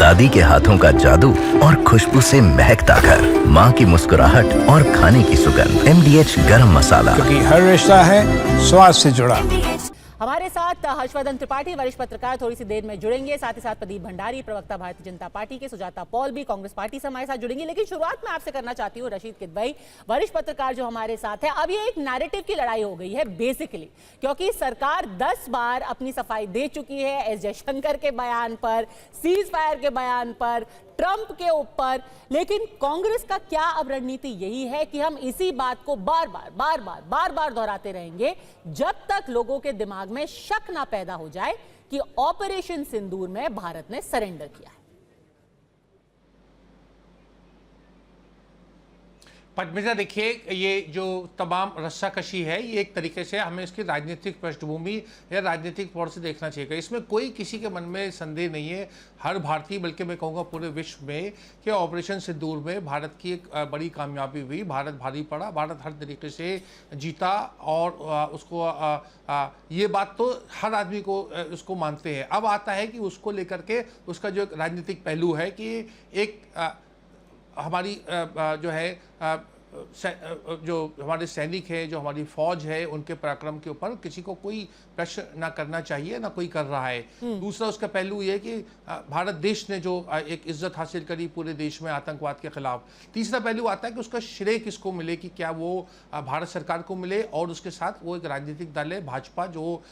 दादी के हाथों का जादू और खुशबू से महकता घर, माँ की मुस्कुराहट और खाने की सुगंध। MDH गरम मसाला, क्योंकि हर रिश्ता है स्वाद से जुड़ा। हमारे साथ हर्षवर्धन त्रिपाठी वरिष्ठ पत्रकार थोड़ी सी देर में जुड़ेंगे, साथ ही साथ प्रदीप भंडारी प्रवक्ता भारतीय जनता पार्टी के, सुजाता पॉल भी कांग्रेस पार्टी से हमारे साथ जुड़ेंगी। लेकिन शुरुआत में आपसे करना चाहती हूँ रशीद किदवई, वरिष्ठ पत्रकार जो हमारे साथ है। अब ये एक नैरेटिव की लड़ाई हो गई है बेसिकली, क्योंकि सरकार 10 बार अपनी सफाई दे चुकी है एस जयशंकर के बयान पर, सीज फायर के बयान पर, ट्रंप के ऊपर। लेकिन कांग्रेस का क्या अब रणनीति यही है कि हम इसी बात को बार बार दोहराते रहेंगे जब तक लोगों के दिमाग में शक ना पैदा हो जाए कि ऑपरेशन सिंदूर में भारत ने सरेंडर किया है। पद्मिजा, देखिए, ये जो तमाम रस्साकशी है, ये एक तरीके से हमें इसकी राजनीतिक पृष्ठभूमि या राजनीतिक तौर से देखना चाहिए। इसमें कोई किसी के मन में संदेह नहीं है, हर भारतीय, बल्कि मैं कहूँगा पूरे विश्व में, कि ऑपरेशन सिंदूर में भारत की एक बड़ी कामयाबी हुई। भारत भारी पड़ा, भारत हर तरीके से जीता और उसको ये बात तो हर आदमी को उसको मानते हैं। अब आता है कि उसको लेकर के उसका जो राजनीतिक पहलू है कि एक हमारी जो है जो हमारे सैनिक हैं, जो हमारी फौज है, उनके पराक्रम के ऊपर किसी को कोई प्रश्न ना करना चाहिए, ना कोई कर रहा है। दूसरा उसका पहलू ये कि भारत देश ने जो एक इज्जत हासिल करी पूरे देश में आतंकवाद के खिलाफ। तीसरा पहलू आता है कि उसका श्रेय किसको मिले, कि क्या वो भारत सरकार को मिले, और उसके साथ वो एक राजनीतिक दल है भाजपा, जो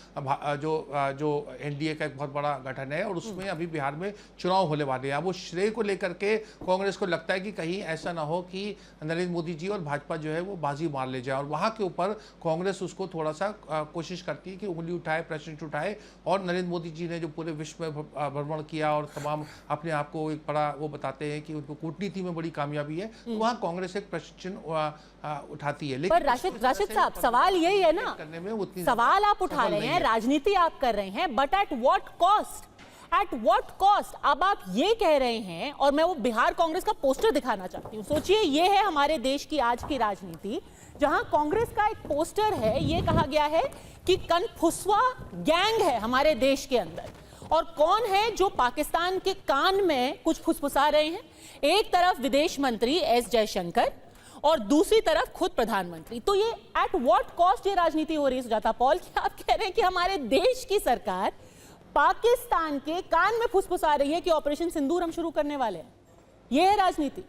NDA का एक बहुत बड़ा गठन है, और उसमें अभी बिहार में चुनाव होने वाले हैं। वो श्रेय को लेकर के कांग्रेस को लगता है कि कहीं ऐसा ना हो कि नरेंद्र मोदी जी और भाजपा जो है वो बाजी मार ले जाए, और वहां के ऊपर कांग्रेस उसको थोड़ा सा कोशिश करती है कि उंगली उठाए, प्रश्न उठाए। और नरेंद्र मोदी जी ने जो पूरे विश्व में भ्रमण किया और तमाम अपने आप को एक बड़ा वो बताते हैं कि उनको कूटनीति में बड़ी कामयाबी है, तो वहाँ कांग्रेस एक प्रश्न उठाती है। लेकिन राशिद साहब, सवाल यही है ना, सवाल आप उठा रहे हैं, राजनीति आप कर रहे हैं, but at what cost? At what cost? अब आप ये कह रहे हैं, और मैं वो बिहार कांग्रेस का पोस्टर दिखाना चाहती हूँ। सोचिए, ये है हमारे देश की आज की राजनीति, जहां कांग्रेस का एक पोस्टर है, ये कहा गया है कि कनफुसवा गैंग है हमारे देश के अंदर, और कौन है जो पाकिस्तान के कान में कुछ फुसफुसा रहे हैं? एक तरफ विदेश मंत्री एस जयशंकर और दूसरी तरफ खुद प्रधानमंत्री। तो ये एट व्हाट कॉस्ट ये राजनीति हो रही है सुजाता पॉल? कि आप कह रहे हैं कि हमारे देश की सरकार पाकिस्तान के कान में फुसफुसा रही है कि ऑपरेशन सिंदूर हम शुरू करने वाले हैं? ये है राजनीति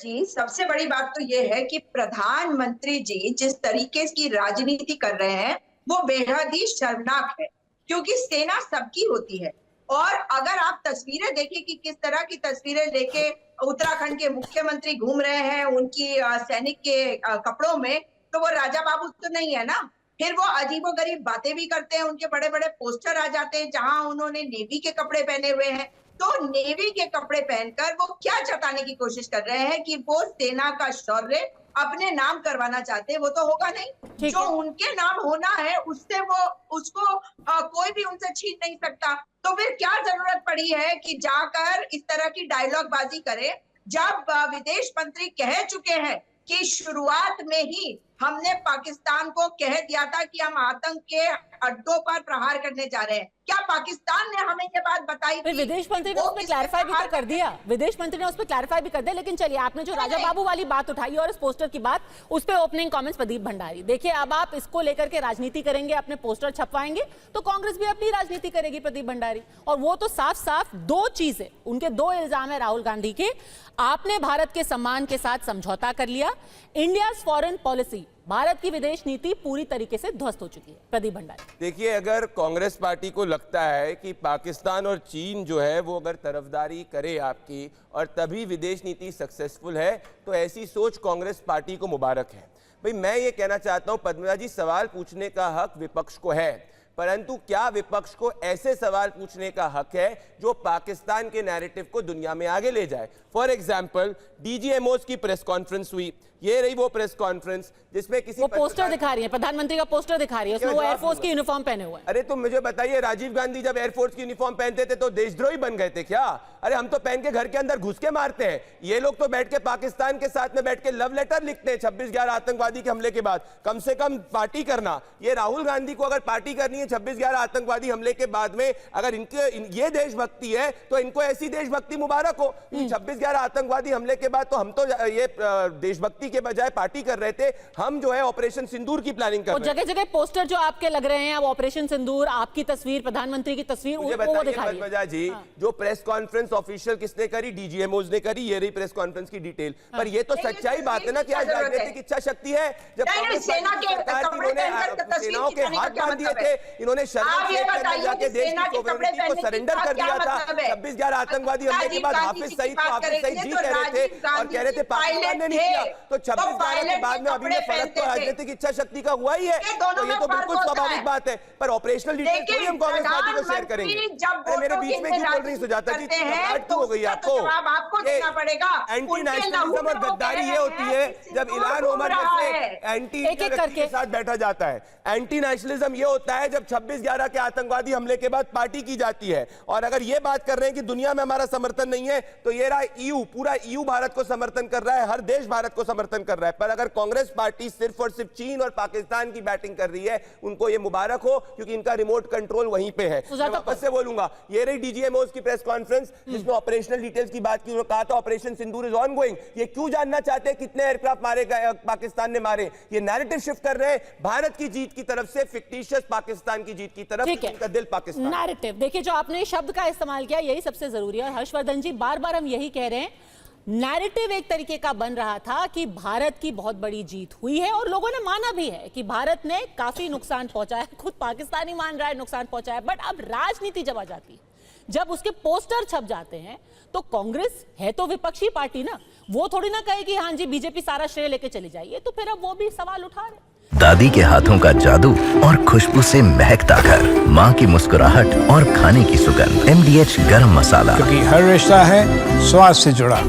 जी। सबसे बड़ी बात तो ये है कि प्रधानमंत्री जी जिस तरीके की राजनीति कर रहे हैं वो बेहद ही शर्मनाक है, क्योंकि सेना सबकी होती है। और अगर आप तस्वीरें देखें कि किस तरह की तस्वीरें लेके उत्तराखंड के मुख्यमंत्री घूम रहे हैं उनकी सैनिक के कपड़ों में, तो वो राजा बाबू तो नहीं है ना। फिर वो अजीबोगरीब बातें भी करते हैं, उनके बड़े बड़े पोस्टर आ जाते हैं जहां उन्होंने नेवी के कपड़े पहने हुए हैं। तो नेवी के कपड़े पहनकर वो क्या जताने की कोशिश कर रहे हैं कि वो सेना का शौर्य अपने नाम करवाना चाहते हैं। वो तो होगा नहीं, जो उनके नाम होना है उससे वो उसको कोई भी उनसे छीन नहीं सकता। तो फिर क्या जरूरत पड़ी है कि जाकर इस तरह की डायलॉग बाजी करे, जब विदेश मंत्री कह चुके हैं कि शुरुआत में ही हमने पाकिस्तान को कह दिया था कि हम आतंक के अड्डों पर प्रहार करने जा रहे हैं। क्या पाकिस्तान ने हमें ये बात बताई थी? विदेश मंत्री ने उसमें क्लैरिफाई भी कर दिया, विदेश मंत्री ने उसमें क्लैरिफाई भी कर दिया। लेकिन चलिए, आपने जो राजा बाबू वाली बात उठाई और इस पोस्टर की बात, उस पे ओपनिंग कमेंट्स प्रदीप भंडारी। देखिए, अब आप इसको लेकर के राजनीति करेंगे, अपने पोस्टर छपवाएंगे, तो कांग्रेस भी अपनी राजनीति करेगी प्रदीप भंडारी। और वो तो साफ साफ दो चीजें, उनके दो इल्जाम है राहुल गांधी के। आपने भारत के सम्मान के साथ समझौता कर लिया, इंडियाज फॉरेन पॉलिसी, भारत की विदेश नीति पूरी तरीके से ध्वस्त हो चुकी है। प्रदीप भंडारी, देखिए, अगर कांग्रेस पार्टी को लगता है कि पाकिस्तान और चीन जो है वो अगर तरफदारी करे आपकी और तभी विदेश नीति सक्सेसफुल है, तो ऐसी सोच कांग्रेस पार्टी को मुबारक है। भाई, मैं ये कहना चाहता हूं, पद्मिजा जी, सवाल पूछने का हक विपक्ष को है, परंतु क्या विपक्ष को ऐसे सवाल पूछने का हक है जो पाकिस्तान के नैरेटिव को दुनिया में आगे ले जाए? फॉर एग्जाम्पल, DGMOs की प्रेस कॉन्फ्रेंस हुई, ये रही वो प्रेस कॉन्फ्रेंस जिसमें किसी वो पोस्टर दिखा रही है, प्रधानमंत्री का पोस्टर दिखा रही है, उसमें वो एयरफोर्स की यूनिफॉर्म पहने हुए हैं। अरे तो मुझे बताइए, राजीव गांधी जब एयरफोर्स की यूनिफॉर्म पहनते थे तो देशद्रोही बन गए थे क्या? अरे हम तो पहन के घर के अंदर घुस के मारते हैं, ये लोग तो बैठ के पाकिस्तान के साथ में बैठ के लव लेटर लिखते हैं 26/11 आतंकवादी के हमले के बाद। कम से कम पार्टी करना, ये राहुल गांधी को अगर पार्टी करनी है है 26/11 आतंकवादी हमले के बाद में अगर ये देशभक्ति है तो इनको ऐसी देशभक्ति मुबारक हो। 26/11 आतंकवादी हमले के बाद तो हम तो ये देशभक्ति के बजाय पार्टी कर रहे थे, हम जो है ऑपरेशन सिंदूर की प्लानिंग कर रहे हैं। जगह जगह पोस्टर जो आपके लग रहे हैं, अब ऑपरेशन सिंदूर, आपकी तस्वीर, प्रधानमंत्री की तस्वीर, वो दिखाइए। पद्मजा जी, जो प्रेस कॉन्फ्रेंस ऑफिशियल किसने करी? डीजीएमओज ने करी। ये रही प्रेस कॉन्फ्रेंस की डिटेल। पर ये तो सच्चाई बात है ना कि आज राजनीतिक इच्छा शक्ति है। जब सेनाओं के हाथ बांध दिए थे, इन्होंने जाके देश की सोवरेनिटी को सरेंडर कर दिया था। 26/11 आतंकवादी हमले के बाद हाफिज सईद जी कह रहे थे और कह रहे थे पाकिस्तान ने नहीं किया। तो 26/11 के बाद में अभी में फर्क तो राजनीतिक इच्छा शक्ति का हुआ ही है, तो ये तो बिल्कुल स्वाभाविक बात है। पर ऑपरेशनल डिटेल थोड़ी हम कांग्रेस पार्टी को शेयर करेंगे। मेरे बीच में क्यों बोल रही सुजाता जी? क्यों हो गई आपको? एंटी नेशनलिज्म और गद्दारी ये होती है जब इल्हान ओमर जैसे एंटी के साथ बैठा जाता है। एंटी नेशनलिज्म ये होता है जब 26/11 के आतंकवादी हमले के बाद पार्टी की जाती है। और अगर ये बात कर रहे हैं कि दुनिया में हमारा समर्थन नहीं है, तो ये रहा ईयू, पूरा ईयू भारत को समर्थन कर रहा है, हर देश भारत को समर्थन कर रहा है। पर अगर कांग्रेस पार्टी सिर्फ और सिर्फ चीन और पाकिस्तान की बैटिंग कर रही है, उनको ये मुबारक हो, क्योंकि इनका रिमोट कंट्रोल वहीं पे है। मैं वापस से बोलूंगा, ये रही डीजीएमओ की प्रेस कॉन्फ्रेंस जिसमें ऑपरेशनल डिटेल्स की बात की। उन्होंने कहा था ऑपरेशन सिंदूर इज ऑनगोइंग। ये क्यों जानना चाहते हैं कितने एयरक्राफ्ट मारे गए, पाकिस्तान ने मारे? ये नैरेटिव शिफ्ट कर रहे हैं भारत की जीत की तरफ से फिक्टिशियस पाकिस्तान की जीत की तरफ। इनका दिल पाकिस्तान। नैरेटिव देखिए, जो आपने शब्द का इस्तेमाल किया यही सबसे जरूरी है। और हर्षवर्धन जी, बार बार हम यही कह रहे हैं, नैरेटिव एक तरीके का बन रहा था कि भारत की बहुत बड़ी जीत हुई है और लोगों ने माना भी है कि भारत ने काफी नुकसान पहुंचाया, खुद पाकिस्तान ही मान रहा है नुकसान पहुंचाया। बट अब राजनीति जब आ जाती है, जब उसके पोस्टर छप जाते हैं, तो कांग्रेस है तो विपक्षी पार्टी ना, वो थोड़ी ना कहे कि हाँ जी बीजेपी सारा श्रेय लेके चली जाइए। तो फिर अब वो भी सवाल उठा रहे। दादी के हाथों का जादू और खुशबू से महकता घर, माँ की मुस्कुराहट और खाने की सुगंध, MDH गरम मसाला। क्योंकि हर रिश्ता है स्वाद से जुड़ा।